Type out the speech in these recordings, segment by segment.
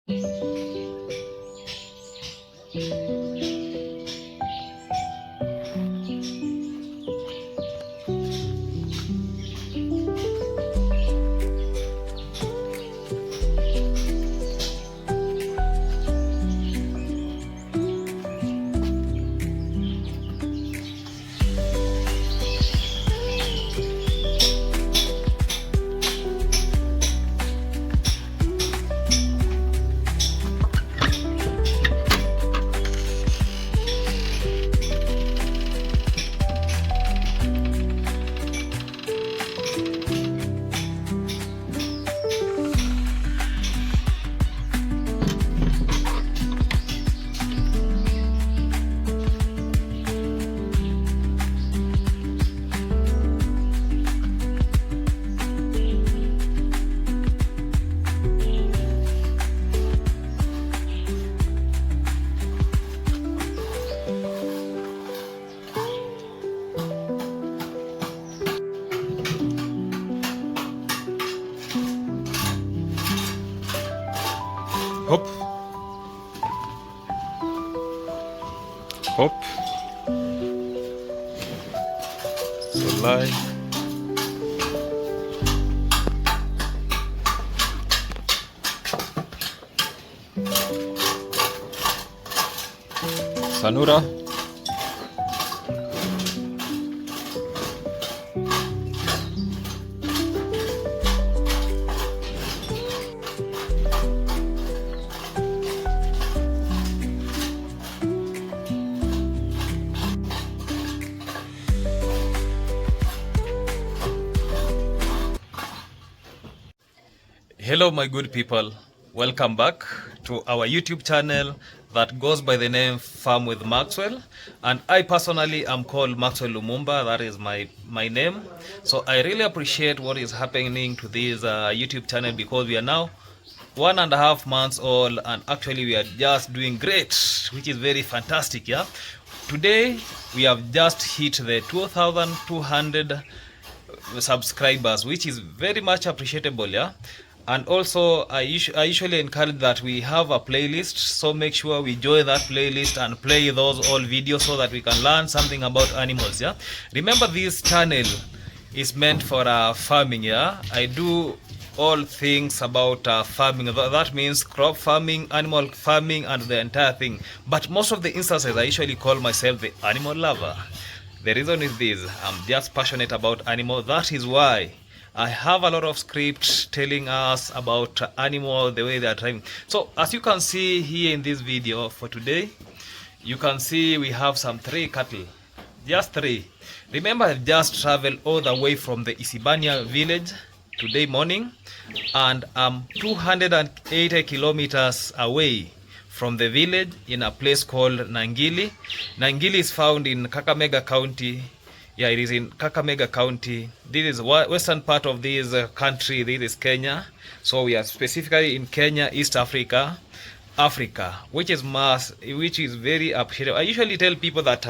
Hop. Hop. So lie. Sanura. Hello my good people, welcome back to our YouTube channel that goes by the name Farm with Maxwell, and I personally am called Maxwell Lumumba. That is my name. So I really appreciate what is happening to this YouTube channel, because we are now 1.5 months old and actually we are just doing great, which is very fantastic. Yeah, today we have just hit the 2,200 subscribers, which is very much appreciable. Yeah, and also I usually encourage that we have a playlist, so make sure we join that playlist and play those old videos so that we can learn something about animals. Yeah, remember this channel is meant for farming. Yeah, I do all things about farming. That means crop farming, animal farming, and the entire thing. But most of the instances I usually call myself the animal lover. The reason is this: I'm just passionate about animals. That is why I have a lot of scripts telling us about animals, the way they are trying. So as you can see here in this video for today, you can see we have some 3 cattle, just 3. Remember, I've just traveled all the way from the Isibania village today morning, and I'm 280 kilometers away from the village in a place called Nangili. Nangili is found in Kakamega County. Yeah, it is in Kakamega County. This is western part of this country. This is Kenya. So we are specifically in Kenya, East Africa, which is very appreciative. I usually tell people that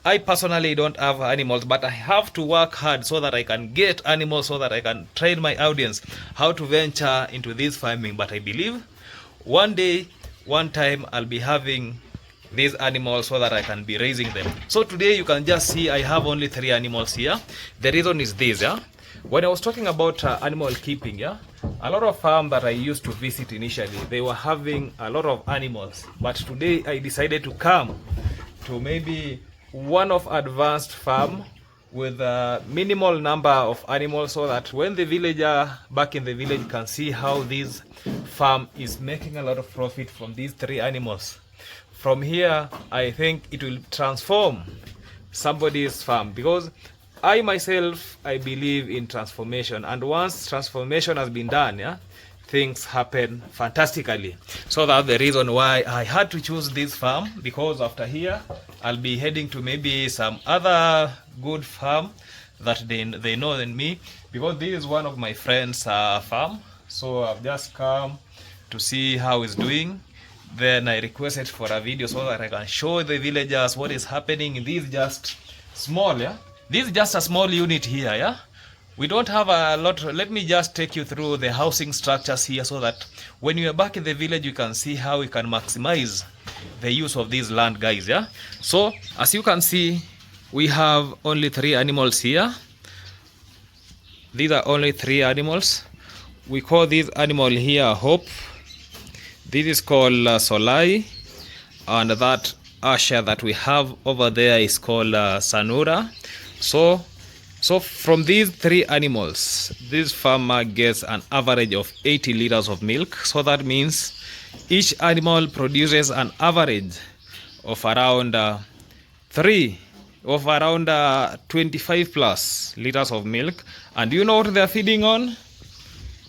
I personally don't have animals, but I have to work hard so that I can get animals, so that I can train my audience how to venture into this farming. But I believe one day, one time, I'll be having these animals so that I can be raising them. So today you can just see I have only 3 animals here. The reason is this. Yeah, when I was talking about animal keeping, yeah, a lot of farms that I used to visit initially, they were having a lot of animals, but today I decided to come to maybe one of advanced farm with a minimal number of animals, so that when the villager back in the village can see how this farm is making a lot of profit from these 3 animals. From here, I think it will transform somebody's farm, because I myself, I believe in transformation, and once transformation has been done, yeah, things happen fantastically. So that's the reason why I had to choose this farm, because after here I'll be heading to maybe some other good farm that they know than me, because this is one of my friends' farm. So I've just come to see how it's doing. Then I requested for a video so that I can show the villagers what is happening. This is just small, yeah. This is just a small unit here, yeah. We don't have a lot. Let me just take you through the housing structures here so that when you are back in the village, you can see how we can maximize the use of this land, guys. Yeah. So as you can see, we have only 3 animals here. These are only 3 animals. We call this animal here Hope. This is called Solai, and that Asha that we have over there is called Sanura. So from these 3 animals, this farmer gets an average of 80 liters of milk. So that means each animal produces an average of around 25 plus liters of milk. And you know what they're feeding on?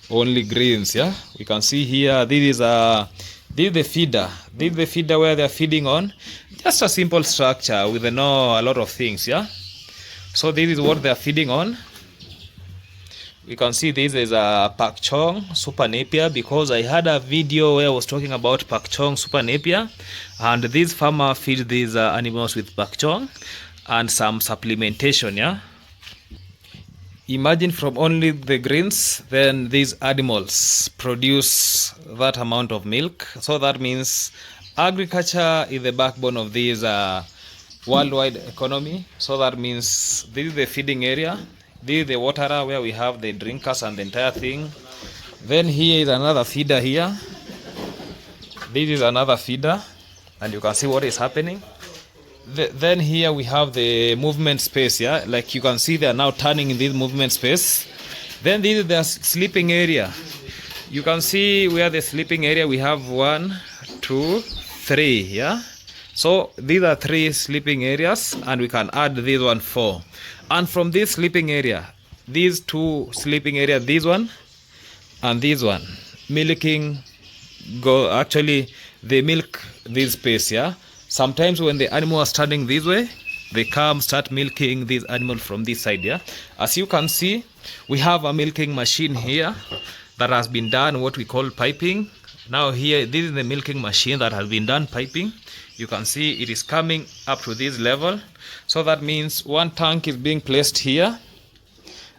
Only greens. Yeah, we can see here this is the feeder. This is the feeder where they're feeding on. Just a simple structure with a lot of things. Yeah. So this is what they are feeding on. We can see this is a pak chong super napier, because I had a video where I was talking about pak chong super napier, and this farmer feeds these animals with pak chong and some supplementation. Yeah. Imagine from only the greens, then these animals produce that amount of milk. So that means agriculture is the backbone of this worldwide economy. So that means this is the feeding area, this is the waterer where we have the drinkers and the entire thing. Then here is another feeder here. This is another feeder, and you can see what is happening. Then here we have the movement space. Yeah, like you can see they are now turning in this movement space. Then this is the sleeping area. You can see where the sleeping area we have 1, 2, 3. Yeah. So these are 3 sleeping areas, and we can add this one 4. And from this sleeping area, these 2 sleeping areas, this one and this one, milking they milk this space. Yeah. Sometimes when the animal are standing this way, they start milking this animal from this side. Yeah. As you can see, we have a milking machine here that has been done what we call piping. Now here, this is the milking machine that has been done piping. You can see it is coming up to this level. So that means one tank is being placed here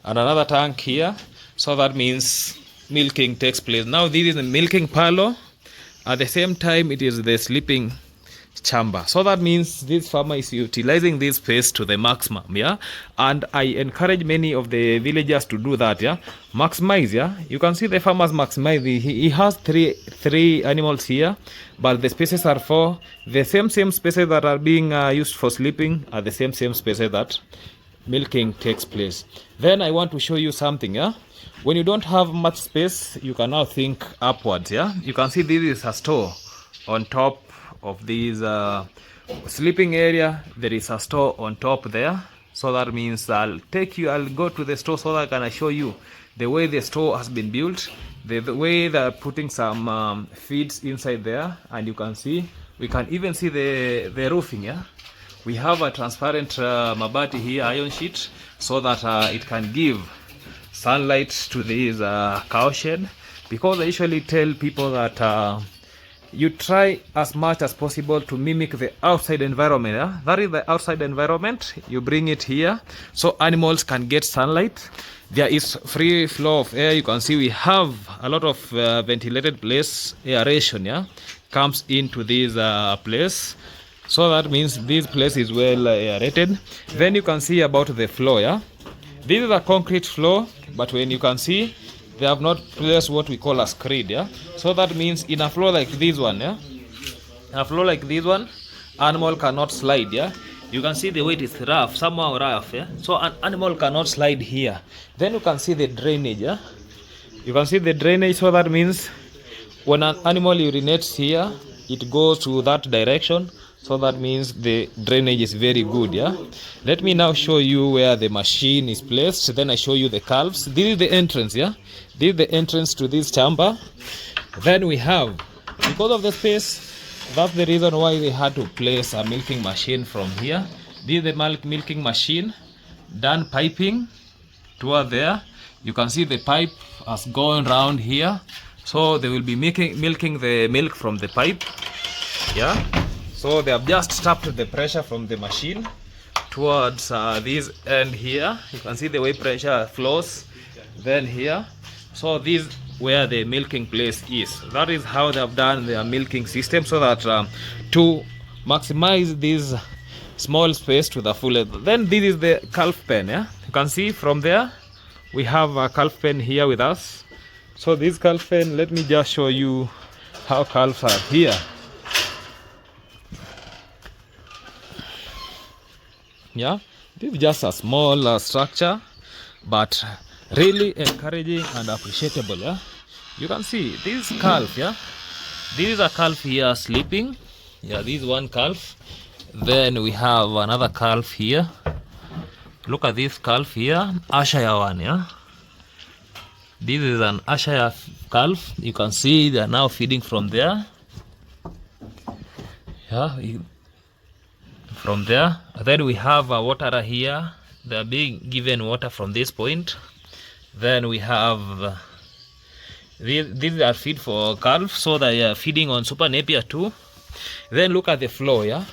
and another tank here. So that means milking takes place. Now this is the milking parlor. At the same time, it is the sleeping chamber. So that means this farmer is utilizing this space to the maximum. Yeah, and I encourage many of the villagers to do that. Yeah, maximize. Yeah, you can see the farmers maximize. He has three animals here, but the spaces are 4. The same spaces that are being used for sleeping are the same spaces that milking takes place. Then I want to show you something. Yeah, when you don't have much space, you can now think upwards. Yeah, you can see this is a store on top of this sleeping area. There is a store on top there. So that means I'll go to the store so that I can show you the way the store has been built, the way they're putting some feeds inside there. And you can see, we can even see the roofing. Yeah, we have a transparent mabati here, iron sheet, so that it can give sunlight to this cow shed, because I usually tell people that you try as much as possible to mimic the outside environment. Yeah? That is the outside environment. You bring it here so animals can get sunlight. There is free flow of air. You can see we have a lot of ventilated place, aeration. Yeah, comes into this place. So that means this place is well aerated. Then you can see about the floor. Yeah, this is a concrete floor, but when you can see, they have not placed what we call a screed. Yeah, so that means in a floor like this one, yeah, a floor like this one, animal cannot slide. Yeah, you can see the way it is rough, somehow rough. Yeah, so an animal cannot slide here. Then you can see the drainage. Yeah, you can see the drainage. So that means when an animal urinates here, it goes to that direction. So that means the drainage is very good. Yeah, let me now show you where the machine is placed. Then I show you the calves. This is the entrance. Yeah, this is the entrance to this chamber. Then we have, because of the space, that's the reason why they had to place a milking machine from here. This is the milking machine, done piping toward there. You can see the pipe has gone round here, so they will be milking the milk from the pipe. Yeah, so they have just tapped the pressure from the machine towards this end here. You can see the way pressure flows. Then here, so this where the milking place is. That is how they have done their milking system, so that to maximize this small space to the full. Then this is the calf pen. Yeah, you can see from there we have a calf pen here with us. So this calf pen, let me just show you how calves are here. Yeah, this is just a small structure, but really encouraging and appreciable. Yeah, you can see this calf. Yeah, this is a calf here sleeping. Yeah, this is one calf. Then we have another calf here. Look at this calf here, Ashaya one. Yeah, this is an Ashaya calf. You can see they are now feeding from there. Yeah, from there. Then we have a waterer here. They are being given water from this point. Then we have these are feed for calves, so they are feeding on super napier too. Then look at the floor. Yeah,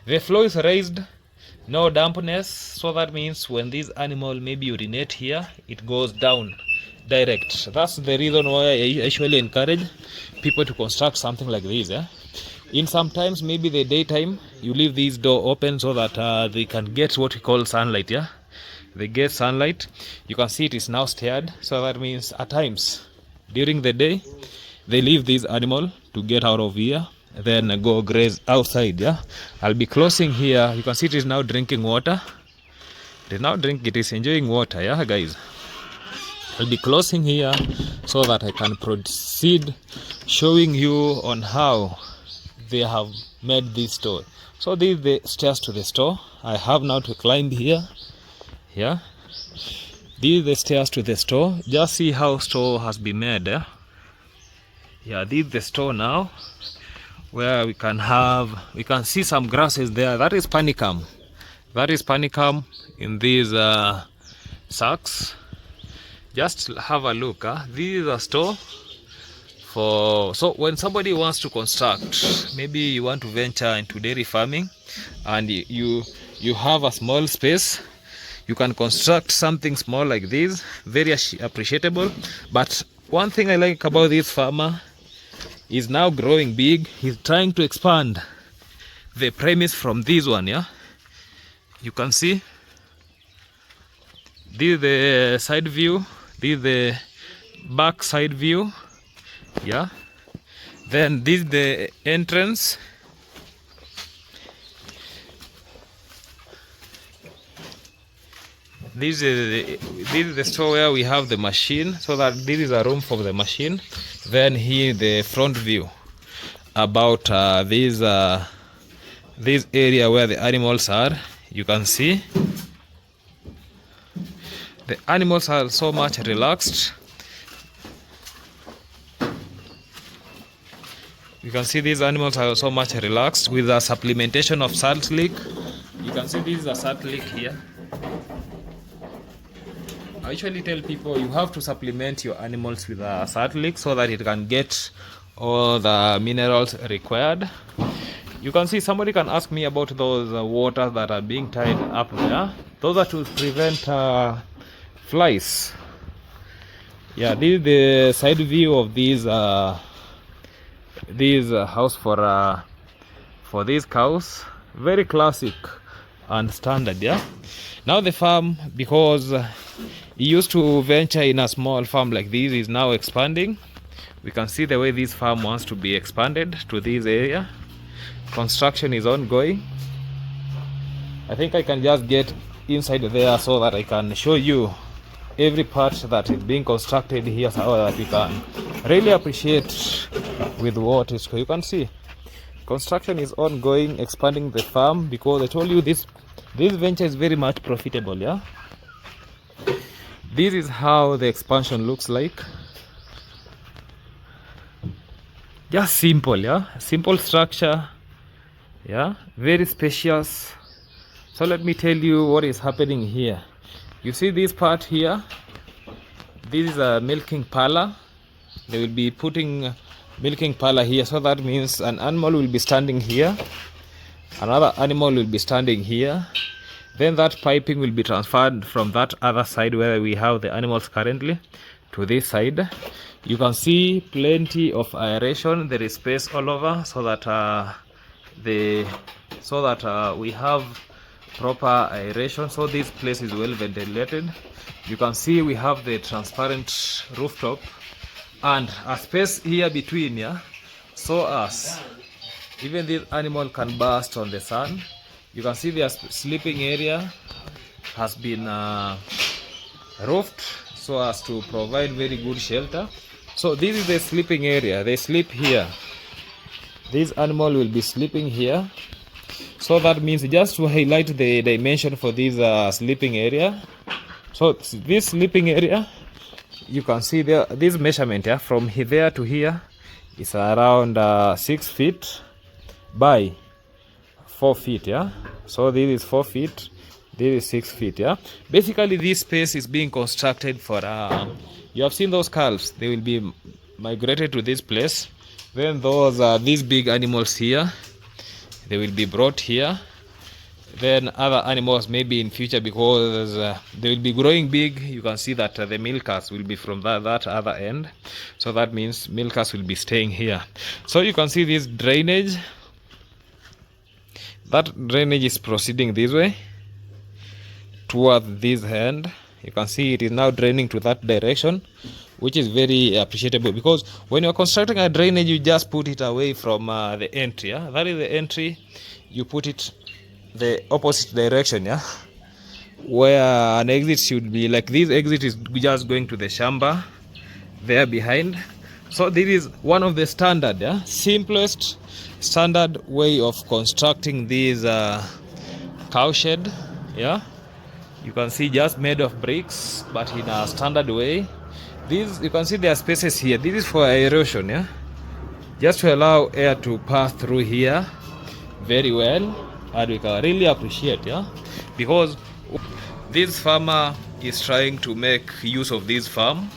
the floor is raised, no dampness, so that means when this animal maybe urinate here, it goes down direct. That's the reason why I usually encourage people to construct something like this. Yeah, in sometimes maybe the daytime you leave this door open so that they can get what we call sunlight. Yeah, they get sunlight. You can see it is now stirred, so that means at times during the day they leave this animal to get out of here, then go graze outside. Yeah, I'll be closing here. You can see it is now drinking water. It is now drinking, it is enjoying water. Yeah guys, I'll be closing here so that I can proceed showing you on how they have made this store. So these are the stairs to the store. I have now to climb here. Yeah, these are the stairs to the store. Just see how store has been made. Yeah, this is the store now, where we can see some grasses there. That is panicum. That is panicum in these sacks. Just have a look. This is a store for, so when somebody wants to construct, maybe you want to venture into dairy farming and you have a small space, you can construct something small like this. Very appreciable. But one thing I like about this farmer is now growing big. He's trying to expand the premise from this one. Yeah, you can see this is the side view, this is the back side view. Yeah, then this is the entrance. This is the store where we have the machine, so that this is a room for the machine. Then here the front view about this area where the animals are. You can see the animals are so much relaxed. You can see these animals are so much relaxed with the supplementation of salt lick. You can see this is a salt lick here. I usually tell people you have to supplement your animals with a salt lick so that it can get all the minerals required. You can see somebody can ask me about those waters that are being tied up there. Those are to prevent flies. Yeah, this is the side view of these house for these cows. Very classic and standard. Yeah, now the farm, because he used to venture in a small farm like this, is now expanding. We can see the way this farm wants to be expanded to this area. Construction is ongoing. I think I can just get inside there so that I can show you every part that is being constructed here, so that you can really appreciate with what is. You can see construction is ongoing, expanding the farm, because I told you this venture is very much profitable. Yeah, this is how the expansion looks like. Just simple. Yeah, simple structure. Yeah, very spacious. So let me tell you what is happening here. You see this part here, this is a milking parlor. They will be putting milking parlor here, so that means an animal will be standing here, another animal will be standing here, Then that piping will be transferred from that other side where we have the animals currently to this side. You can see plenty of aeration. There is space all over, so that we have proper aeration, so this place is well ventilated. You can see we have the transparent rooftop and a space here between, yeah, so as even this animal can burst on the sun. You can see their sleeping area has been roofed so as to provide very good shelter. So this is the sleeping area. They sleep here. This animal will be sleeping here. So that means, just to highlight the dimension for this sleeping area. So this sleeping area, you can see there, this measurement, yeah, from here to here is around 6 feet by 4 feet, yeah. So this is 4 feet, this is 6 feet, yeah. Basically this space is being constructed for you have seen those calves, they will be migrated to this place. Then those these big animals here, they will be brought here. Then other animals maybe in future, because they will be growing big. You can see that the milkers will be from that other end, so that means milkers will be staying here. So you can see this drainage. That drainage is proceeding this way towards this end. You can see it is now draining to that direction, which is very appreciable, because when you're constructing a drainage, you just put it away from the entry, yeah? That is the entry. You put it the opposite direction, yeah, where an exit should be. Like this exit is just going to the shamba there behind. So this is one of the standard, yeah, simplest standard way of constructing this cow shed, yeah. You can see just made of bricks, but in a standard way. This, you can see there are spaces here. This is for aeration, yeah, just to allow air to pass through here very well. And we can really appreciate, yeah, because this farmer is trying to make use of this farm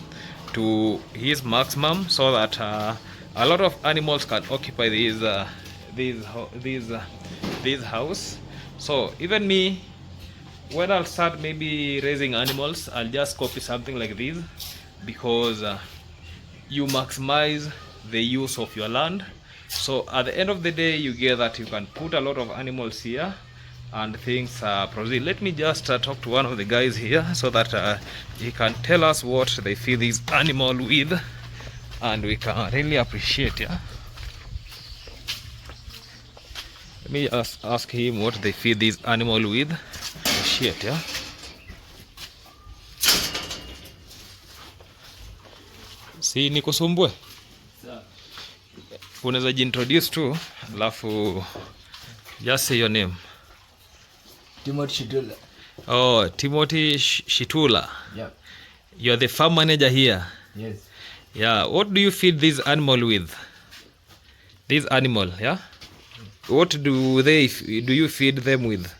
to his maximum, so that a lot of animals can occupy this house. So even me, when I'll start maybe raising animals, I'll just copy something like this, because you maximize the use of your land. So at the end of the day, you get that you can put a lot of animals here and things proceed. Let me just talk to one of the guys here, so that he can tell us what they feed this animal with, and we can really appreciate, yeah. Let me ask him what they feed this animal with. Appreciate, yeah. Si nikusumbue? Unaweza jintroduce tu, alafu just say your name. Timothy Shitula. Oh, Timothy Shitula. Yeah. You're the farm manager here. Yes. Yeah. What do you feed this animal with? This animal, yeah. What do you feed them with?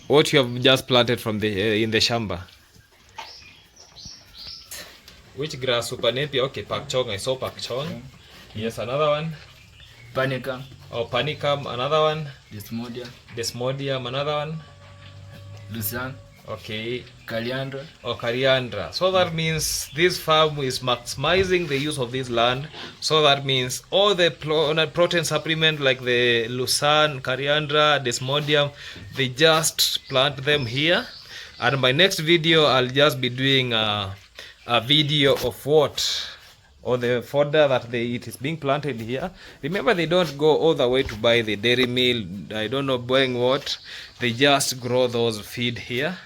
What you have just planted from the in the shamba? Which grass? Supanepia. Okay, pakchong. I saw pakchong. Yeah. Yes, another one. Panicum. Oh, panicum. Another one. Desmodium. Another one. Lucerne. Okay. Coriander. Oh, coriander. So that means this farm is maximizing the use of this land. So that means all the protein supplement like the lucerne, coriander, desmodium, they just plant them here. And my next video, I'll just be doing a video of what, or the fodder that they eat is being planted here. Remember, they don't go all the way to buy the dairy meal, I don't know buying what. They just grow those feed here,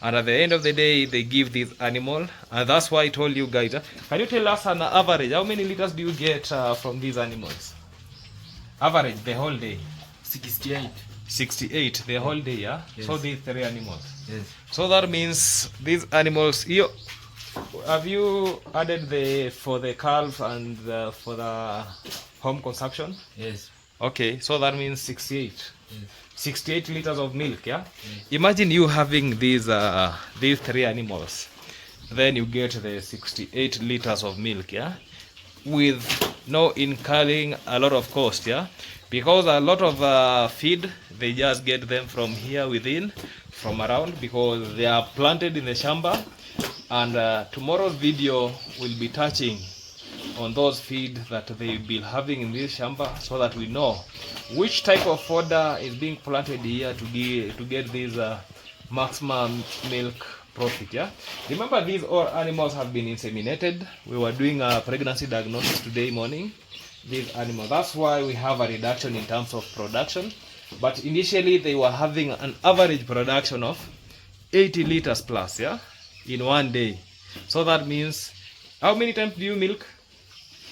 and at the end of the day they give this animal. And that's why I told you guys, can you tell us an average, how many liters do you get from these animals? Average the whole day? 68 the whole day, yeah. Yes. So these 3 animals. Yes. So that means these animals, have you added for the calf and for the home consumption? Yes. Okay, so that means 68. Yes. 68 liters of milk, yeah? Yes. Imagine you having these 3 animals. Then you get the 68 liters of milk, yeah? With no incurring a lot of cost, yeah? because a lot of feed they just get them from here within, from around, because they are planted in the shamba. And tomorrow's video will be touching on those feed that they will be having in this shamba, so that we know which type of fodder is being planted here to get this maximum milk profit. Yeah, remember, these all animals have been inseminated. We were doing a pregnancy diagnosis today morning. These animals, that's why we have a reduction in terms of production. But initially they were having an average production of 80 liters plus, yeah, in one day. So that means, how many times do you milk?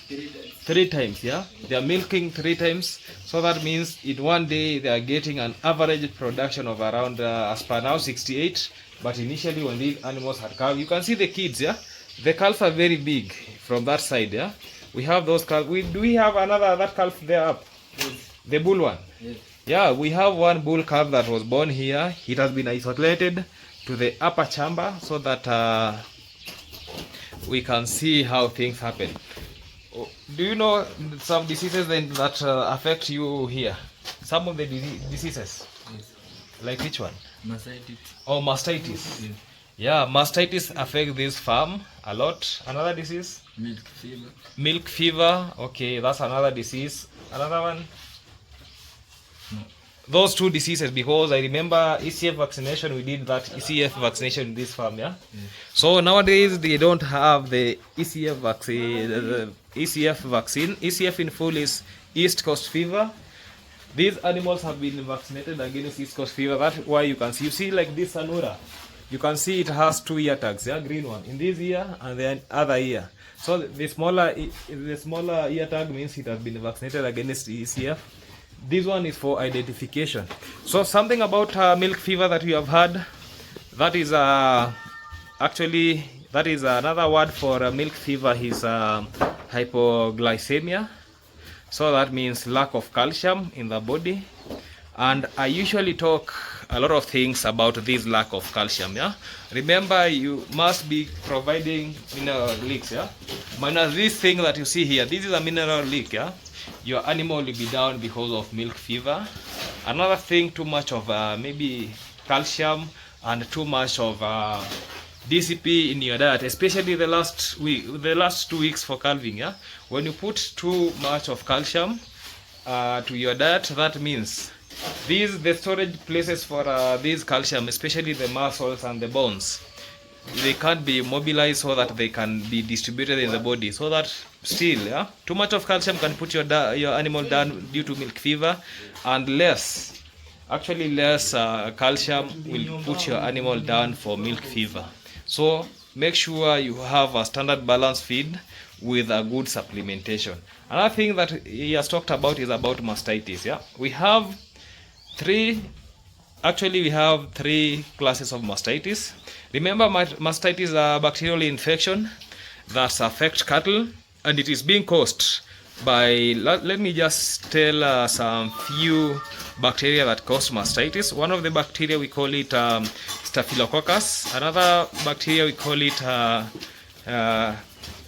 3 times. 3 times, yeah. They are milking 3 times. So that means in one day they are getting an average production of around, as per now, 68. But initially when these animals had calves, you can see the kids, yeah. The calves are very big from that side, yeah. We have those calves. Do we have that calf there up? Yes. The bull one? Yes. Yeah, we have one bull calf that was born here. It has been isolated to the upper chamber so that we can see how things happen. Do you know some diseases that affect you here? Some of the diseases? Yes. Like which one? Mastitis. Oh, mastitis. Yes. Yeah, mastitis affect this farm a lot. Another disease? Milk fever. Milk fever. Okay, that's another disease. Another one? No. Those 2 diseases, because I remember ECF vaccination, we did that ECF vaccination in this farm, yeah? Yes. So nowadays they don't have the ECF vaccine. ECF in full is East Coast fever. These animals have been vaccinated against East Coast fever. That's why you see like this Sanura. You can see it has 2 ear tags, yeah, green one in this ear and then other ear. So the smaller ear tag means it has been vaccinated against ECF. This one is for identification. So something about milk fever that you have heard, that is actually, that is another word for milk fever is hypoglycemia. So that means lack of calcium in the body. And I usually talk a lot of things about this lack of calcium, yeah. Remember, you must be providing mineral leaks, yeah. Minus this thing that you see here, this is a mineral leak, yeah. Your animal will be down because of milk fever. Another thing, too much of maybe calcium and too much of DCP in your diet, especially the last 2 weeks for calving, yeah. When you put too much of calcium to your diet, that means the storage places for this calcium, especially the muscles and the bones, they can't be mobilized so that they can be distributed in the body. So that still, yeah, too much of calcium can put your animal down due to milk fever, and less calcium will put your animal down for milk fever. So make sure you have a standard balanced feed with a good supplementation. Another thing that he has talked about is about mastitis, yeah. We have 3 classes of mastitis. Remember, mastitis is a bacterial infection that affects cattle, and it is being caused by, let me just tell some few bacteria that cause mastitis. One of the bacteria, we call it Staphylococcus. Another bacteria, we call it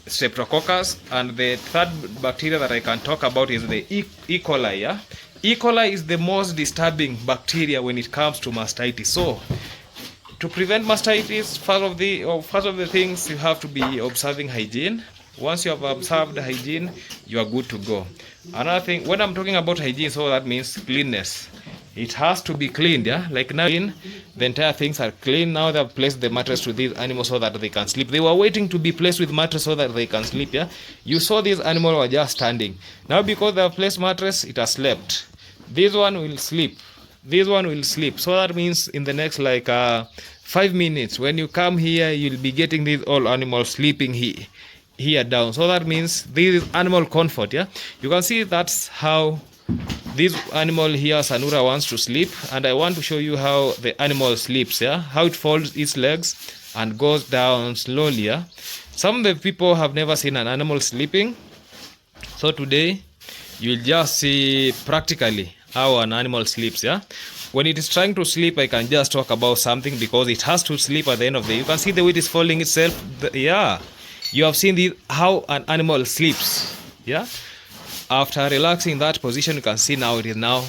Streptococcus. And the third bacteria that I can talk about is the E. coli, yeah? E. coli is the most disturbing bacteria when it comes to mastitis. So to prevent mastitis, first of the things, you have to be observing hygiene. Once you have observed hygiene, you are good to go. Another thing, when I'm talking about hygiene, so that means cleanness. It has to be cleaned, yeah. Like now, the entire things are clean. Now they have placed the mattress to these animals so that they can sleep. They were waiting to be placed with mattress so that they can sleep, yeah. You saw these animals were just standing. Now because they have placed mattress, it has slept. This one will sleep. This one will sleep. So that means in the next 5 minutes, when you come here, you'll be getting these all animals sleeping here down. So that means this is animal comfort, yeah. You can see that's how this animal here, Sanura, wants to sleep, and I want to show you how the animal sleeps, yeah, how it folds its legs and goes down slowly, yeah. Some of the people have never seen an animal sleeping, so today you'll just see practically how an animal sleeps, yeah. When it is trying to sleep, I can just talk about something because it has to sleep at the end of the day. You can see the way it is folding itself, yeah. You have seen how an animal sleeps, yeah. after relaxing that position, you can see now it is now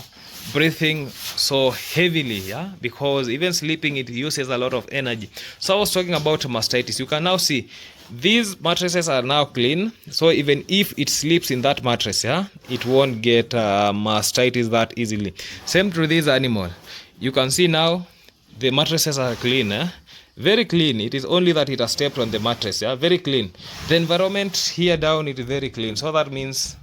breathing so heavily, yeah, because even sleeping it uses a lot of energy. So I was talking about mastitis. You can now see these mattresses are now clean, so even if it sleeps in that mattress, yeah, it won't get mastitis that easily. Same to this animal. You can see now the mattresses are clean, very clean. It is only that it has stepped on the mattress, yeah, very clean. The environment here down, it is very clean, so that means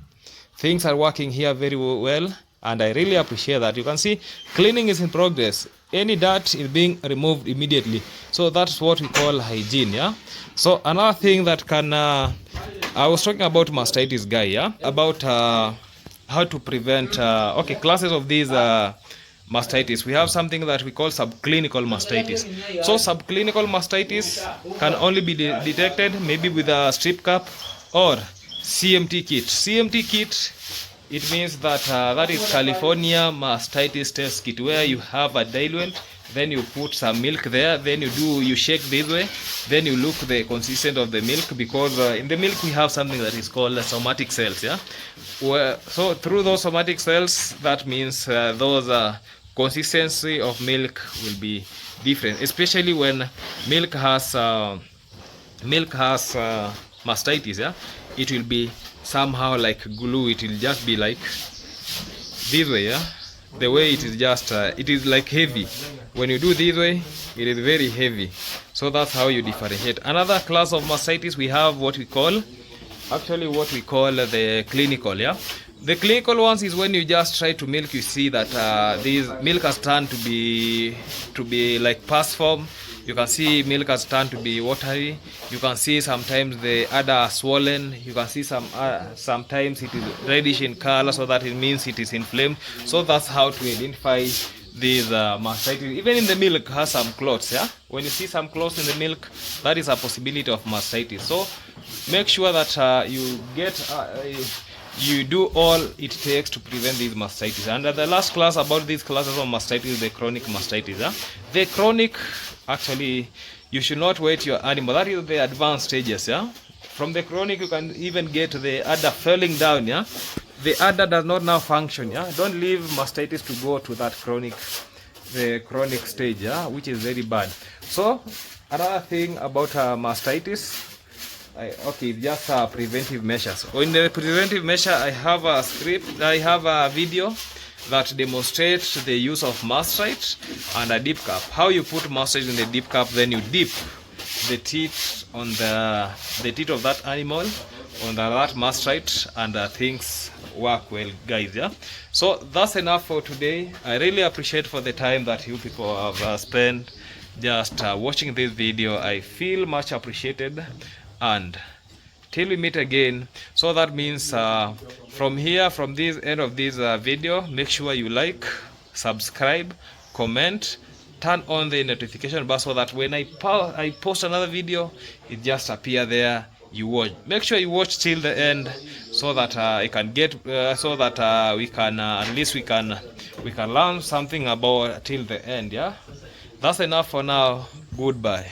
things are working here very well, and I really appreciate that. You can see cleaning is in progress. Any dirt is being removed immediately, so that's what we call hygiene, yeah. So another thing that can I was talking about mastitis, guy, yeah, about how to prevent okay, classes of these mastitis. We have something that we call subclinical mastitis. So subclinical mastitis can only be detected maybe with a strip cup or CMT kit. CMT kit, it means that that is California mastitis test kit, where you have a diluent, then you put some milk there, then you shake this way, then you look the consistency of the milk, because in the milk we have something that is called somatic cells, yeah. So through those somatic cells, that means those consistency of milk will be different, especially when milk has mastitis, yeah. It will be somehow like glue. It will just be like this way, yeah. The way it is just it is like heavy. When you do this way, it is very heavy. So that's how you differentiate. Another class of mastitis, we have what we call the clinical, yeah. The clinical ones is when you just try to milk, you see that this milk has turned to be like pus form. You can see milk has turned to be watery. You can see sometimes the udder are swollen. You can see sometimes it is reddish in color, so that it means it is inflamed. So that's how to identify these mastitis. Even in the milk has some clots, yeah. When you see some clots in the milk, that is a possibility of mastitis. So make sure that you do all it takes to prevent these mastitis. And the last class about these classes of mastitis is the chronic mastitis. Yeah? The chronic, actually, you should not wait your animal. That is the advanced stages. Yeah. From the chronic, you can even get the udder falling down. Yeah. The udder does not now function. Yeah. Don't leave mastitis to go to that the chronic stage. Yeah, which is very bad. So another thing about mastitis. Okay, just preventive measures. In the preventive measure, I have a video that demonstrates the use of mustard and a dip cup. How you put mustard in the dip cup, then you dip the teeth on the teeth of that animal on that mustard, and things work well, guys. Yeah. So that's enough for today. I really appreciate for the time that you people have spent just watching this video. I feel much appreciated. And till we meet again, so that means from this end of this video, make sure you like, subscribe, comment, turn on the notification bell, so that when I post another video, it just appear there. You watch. Make sure you watch till the end, so that I can get so that we can at least we can learn something about till the end. Yeah, that's enough for now. Goodbye.